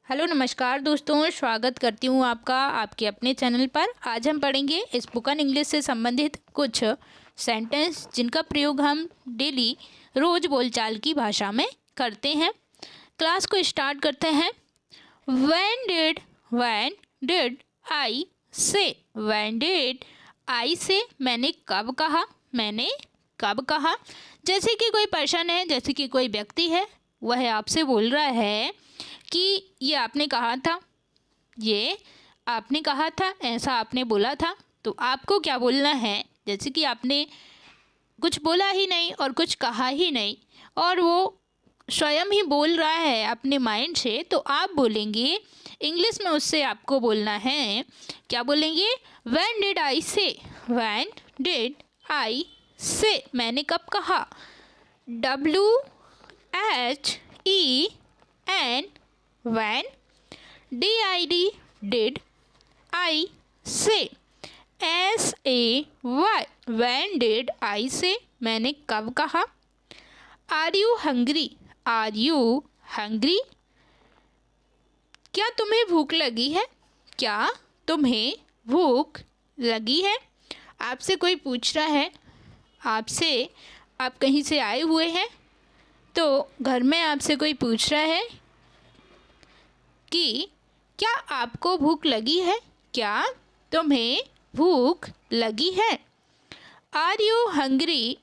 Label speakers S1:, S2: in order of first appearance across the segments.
S1: Hello नमस्कार दोस्तों, स्वागत करती हूँ आपका आपके अपने चैनल पर। आज हम पढ़ेंगे स्पोकन इंग्लिश से संबंधित कुछ सेंटेंस जिनका प्रयोग हम डेली रोज़ बोलचाल की भाषा में करते हैं। क्लास को स्टार्ट करते हैं। When did I say? When did I say? मैंने कब कहा, मैंने कब कहा। जैसे कि कोई पर्सन है, जैसे कि कोई व्यक्ति है, वह आपसे बोल रहा है कि ये आपने कहा था, ये आपने कहा था, ऐसा आपने बोला था। तो आपको क्या बोलना है? जैसे कि आपने कुछ बोला ही नहीं और कुछ कहा ही नहीं और वो स्वयं ही बोल रहा है अपने माइंड से, तो आप बोलेंगे इंग्लिश में, उससे आपको बोलना है, क्या बोलेंगे? When did I say? When did I say? मैंने कब कहा? WHEN when DID did I say SAY when did I say मैंने कब कहा। Are you hungry? Are you hungry? क्या तुम्हें भूख लगी है? क्या तुम्हें भूख लगी है? आपसे कोई पूछ रहा है, आपसे, आप कहीं से आए हुए हैं, तो घर में आपसे कोई पूछ रहा है कि क्या आपको भूख लगी है? क्या तुम्हें भूख लगी है? Are you hungry?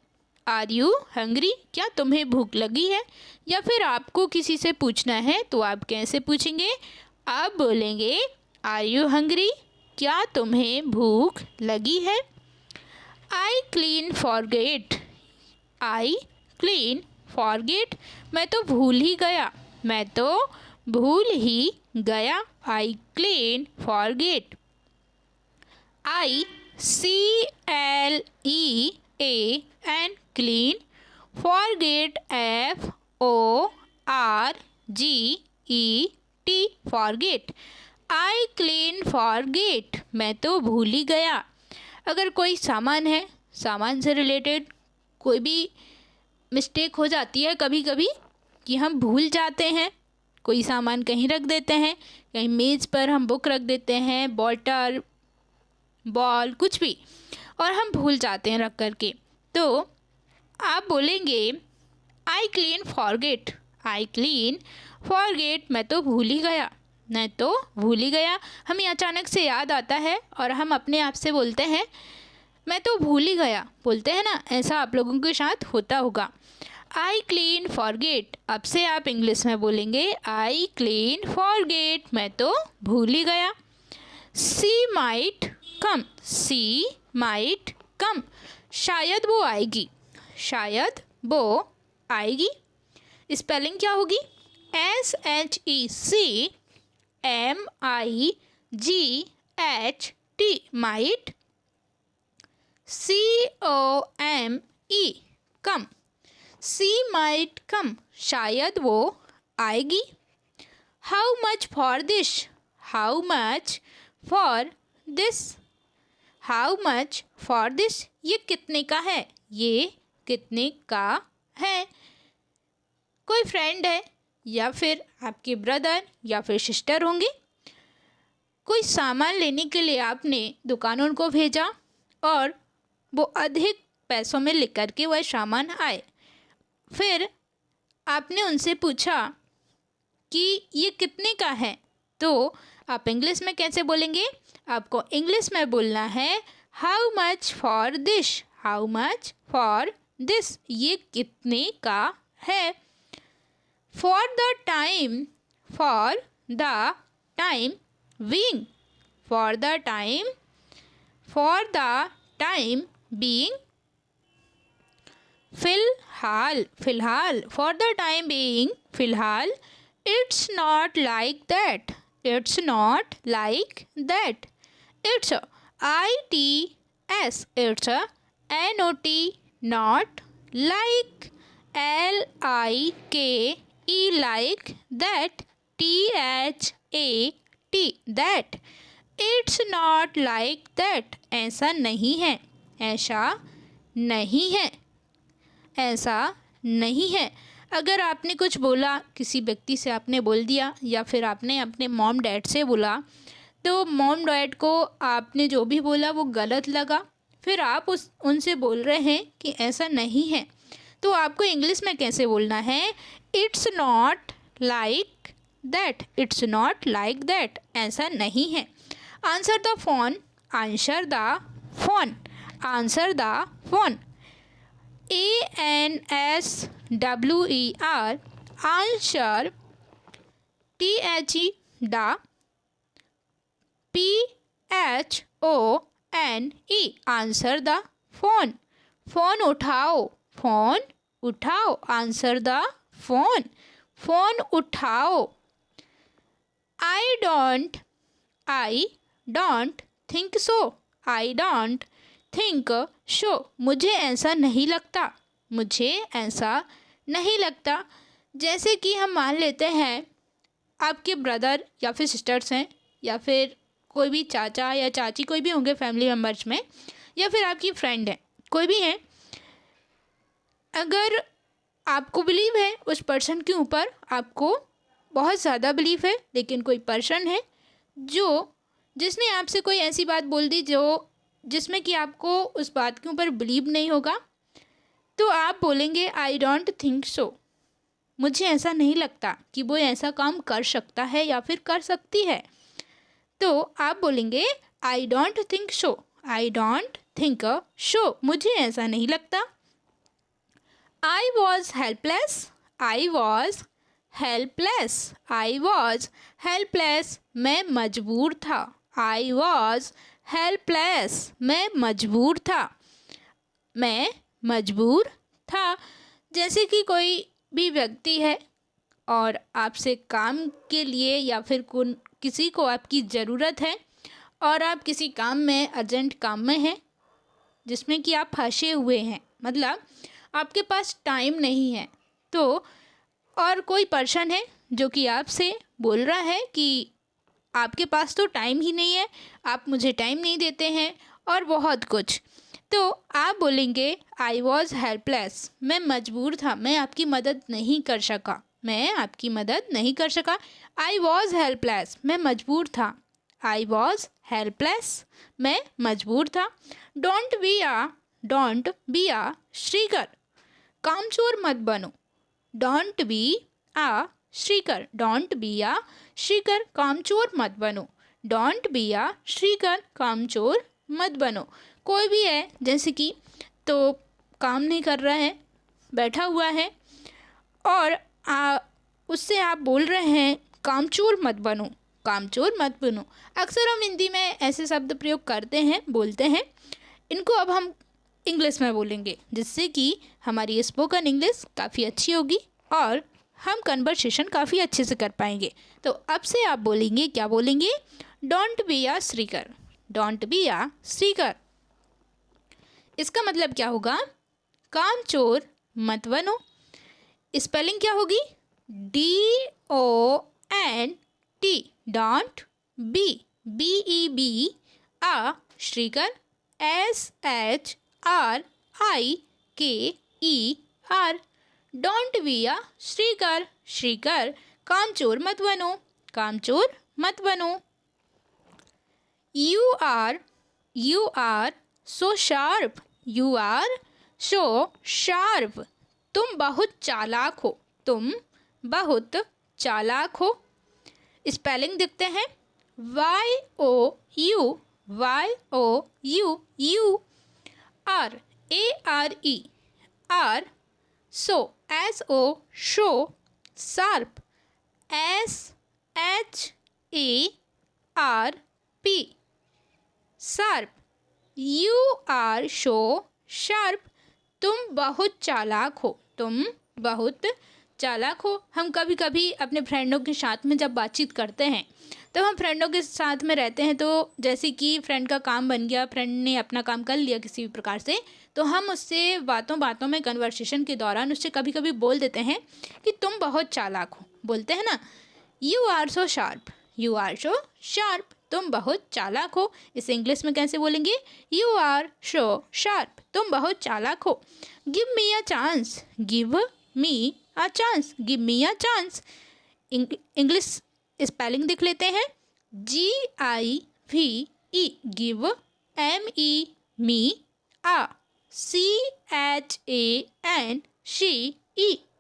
S1: Are you hungry? क्या तुम्हें भूख लगी है? या फिर आपको किसी से पूछना है तो आप कैसे पूछेंगे? आप बोलेंगे आर यू हंग्री? क्या तुम्हें भूख लगी है? I clean forget. I clean forget, मैं तो भूल ही गया, मैं तो भूल ही गया। I clean forget. ICLEAN clean, forget FORGET forget. I clean forget, मैं तो भूल ही गया। अगर कोई सामान है, सामान से रिलेटेड कोई भी मिस्टेक हो जाती है कभी कभी कि हम भूल जाते हैं, कोई सामान कहीं रख देते हैं, कहीं मेज़ पर हम बुक रख देते हैं, बॉटल, बॉल, कुछ भी, और हम भूल जाते हैं रख करके, तो आप बोलेंगे I clean forget. I clean forget, मैं तो भूल ही गया, मैं तो भूल ही गया। हमें अचानक से याद आता है और हम अपने आप से बोलते हैं मैं तो भूल ही गया, बोलते हैं ना, ऐसा आप लोगों के साथ होता होगा। आई क्लीन फॉरगेट, अब से आप इंग्लिश में बोलेंगे आई क्लीन फॉरगेट, मैं तो भूल ही गया। सी माइट कम। सी माइट कम, शायद वो आएगी, शायद वो आएगी। स्पेलिंग क्या होगी? SHECMIGHT, might. COME, कम। सी माइट कम, शायद वो आएगी। How much for this? How much for this? How much for this, ये कितने का है? ये कितने का है? कोई फ्रेंड है या फिर आपके ब्रदर या फिर सिस्टर होंगे, कोई सामान लेने के लिए आपने दुकानों को भेजा और वो अधिक पैसों में लिख करके वह सामान आए। फिर आपने उनसे पूछा कि ये कितने का है, तो आप इंग्लिश में कैसे बोलेंगे? आपको इंग्लिश में बोलना है how much for this? How much for this, ये कितने का है? For the time, for the time being, for the time, for the time being, फिलहाल, फिलहाल, फॉर द टाइम बीइंग, फिलहाल। It's not like that, it's not like that, it's ITS, it's NOT, not, like LIKE, like, that THAT, that. It's not like that, ऐसा नहीं है, ऐसा नहीं है, ऐसा नहीं है। अगर आपने कुछ बोला, किसी व्यक्ति से आपने बोल दिया या फिर आपने अपने मॉम डैड से बोला, तो मॉम डैड को आपने जो भी बोला वो गलत लगा, फिर आप उनसे बोल रहे हैं कि ऐसा नहीं है, तो आपको इंग्लिश में कैसे बोलना है? It's not like that, it's not like that, ऐसा नहीं है। Answer the phone, answer the phone, answer the phone. ANSWER, answer. THE, the. PHONE, answer the phone. Phone उठाओ, फोन उठाओ, आंसर द फोन, फोन उठाओ। I don't think so, I don't think so, मुझे ऐसा नहीं लगता, मुझे ऐसा नहीं लगता। जैसे कि हम मान लेते हैं आपके ब्रदर या फिर सिस्टर्स हैं, या फिर कोई भी चाचा या चाची, कोई भी होंगे फैमिली मेम्बर्स में, या फिर आपकी फ्रेंड है, कोई भी है। अगर आपको बिलीव है उस पर्सन के ऊपर, आपको बहुत ज़्यादा बिलीव है, लेकिन कोई पर्सन है जिसने आपसे कोई ऐसी बात बोल दी जिसमें कि आपको उस बात के ऊपर बिलीव नहीं होगा, तो आप बोलेंगे आई डोंट थिंक सो, मुझे ऐसा नहीं लगता कि वो ऐसा काम कर सकता है या फिर कर सकती है। तो आप बोलेंगे I don't think so, I don't think so, मुझे ऐसा नहीं लगता। I was helpless, I was helpless, I was helpless, मैं मजबूर था, आई वॉज हेल्पलेस, मैं मजबूर था, मैं मजबूर था। जैसे कि कोई भी व्यक्ति है और आपसे काम के लिए या फिर किसी को आपकी ज़रूरत है और आप किसी काम में, अर्जेंट काम में हैं जिसमें कि आप फंसे हुए हैं, मतलब आपके पास टाइम नहीं है, तो और कोई पर्सन है जो कि आपसे बोल रहा है कि आपके पास तो टाइम ही नहीं है, आप मुझे टाइम नहीं देते हैं और बहुत कुछ, तो आप बोलेंगे आई वॉज हेल्पलेस, मैं मजबूर था, मैं आपकी मदद नहीं कर सका, मैं आपकी मदद नहीं कर सका। आई वॉज हेल्पलेस, मैं मजबूर था, आई वॉज हेल्पलेस, मैं मजबूर था। डोंट बी आ श्रीकर, कामचोर मत बनो, don't be a shirker, don't be a shirker, कामचोर मत बनो, डोंट बी आ श्रीकर, कामचोर मत बनो। कोई भी है जैसे कि तो काम नहीं कर रहा है, बैठा हुआ है और उससे आप बोल रहे हैं कामचोर मत बनो, कामचोर मत बनो। अक्सर हम हिंदी में ऐसे शब्द प्रयोग करते हैं, बोलते हैं, इनको अब हम इंग्लिश में बोलेंगे जिससे कि हमारी स्पोकन इंग्लिश काफ़ी अच्छी होगी और हम कन्वर्सेशन काफ़ी अच्छे से कर पाएंगे। तो अब से आप बोलेंगे, क्या बोलेंगे? Don't be a shirker, don't be a shirker. इसका मतलब क्या होगा? कामचोर मत बनो। स्पेलिंग क्या होगी? DONT, don't, BEB a shirker, SHRIKER, don't be a shirker, shirker, कामचोर मत बनो, कामचोर मत बनो। You are so sharp, you are so sharp, तुम बहुत चालाक हो, तुम बहुत चालाक हो। स्पेलिंग देखते हैं, YOUARE, so, SO sharp, SHARP, sharp. You are so sharp, तुम बहुत चालाक हो, तुम बहुत चालाक हो। हम कभी कभी अपने फ्रेंडों के साथ में जब बातचीत करते हैं तो हम फ्रेंडों के साथ में रहते हैं, तो जैसे कि फ्रेंड का काम बन गया, फ्रेंड ने अपना काम कर लिया किसी भी प्रकार से, तो हम उससे बातों में कन्वर्सेशन के दौरान उससे कभी कभी बोल देते हैं कि तुम बहुत चालाक हो, बोलते हैं ना, you are so sharp, you are so sharp, तुम बहुत चालाक हो। इसे इंग्लिश में कैसे बोलेंगे? यू आर सो शार्प, तुम बहुत चालाक हो। Give me a chance, give me a chance, give me a chance. English spelling देख लेते हैं। GIVE गिव, ME मी, आ CHANCE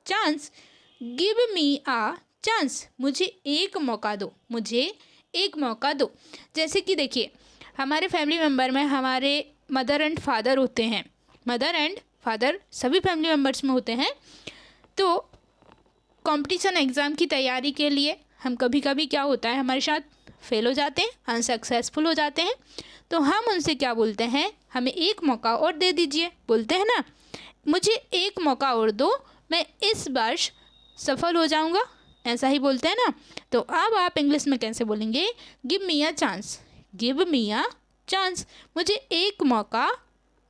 S1: चांस, गिव मी आ चांस, मुझे एक मौका दो, मुझे एक मौका दो। जैसे कि देखिए हमारे फैमिली मेम्बर में हमारे मदर एंड फादर होते हैं, मदर एंड फादर सभी फैमिली मेम्बर्स में होते हैं। तो कंपटीशन एग्ज़ाम की तैयारी के लिए हम कभी कभी क्या होता है हमारे साथ फेल हो जाते हैं, अनसक्सेसफुल हो जाते हैं। तो हम उनसे क्या बोलते हैं, हमें एक मौका और दे दीजिए, बोलते हैं ना, मुझे एक मौका और दो, मैं इस वर्ष सफल हो जाऊंगा, ऐसा ही बोलते हैं ना। तो अब आप इंग्लिश में कैसे बोलेंगे, give me a chance, give me a chance, मुझे एक मौका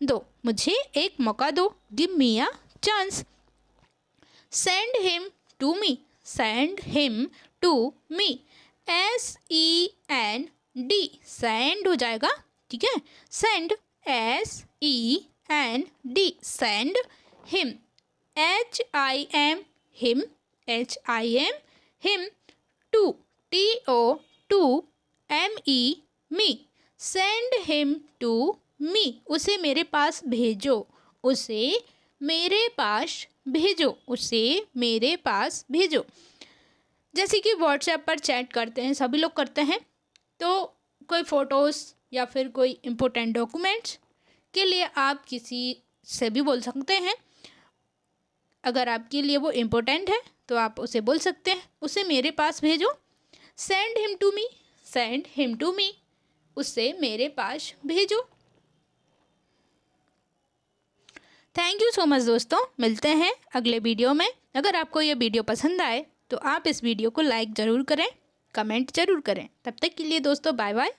S1: दो, मुझे एक मौका दो, give me a chance. Send him to me, send him to me, SEND, send हो जाएगा, ठीक है, send, SEND, send him, HIM him, HIM him, to, TO ME me, send him to me, उसे मेरे पास भेजो, उसे मेरे पास भेजो, उसे मेरे पास भेजो। जैसे कि व्हाट्सएप पर चैट करते हैं, सभी लोग करते हैं, तो कोई फ़ोटोज़ या फिर कोई इम्पोर्टेंट डॉक्यूमेंट्स के लिए आप किसी से भी बोल सकते हैं। अगर आपके लिए वो इम्पोर्टेंट है तो आप उसे बोल सकते हैं, उसे मेरे पास भेजो, send him to me, send him to me, उसे मेरे पास भेजो। थैंक यू सो मच दोस्तों, मिलते हैं अगले वीडियो में। अगर आपको ये वीडियो पसंद आए तो आप इस वीडियो को लाइक ज़रूर करें, कमेंट ज़रूर करें। तब तक के लिए दोस्तों बाय बाय।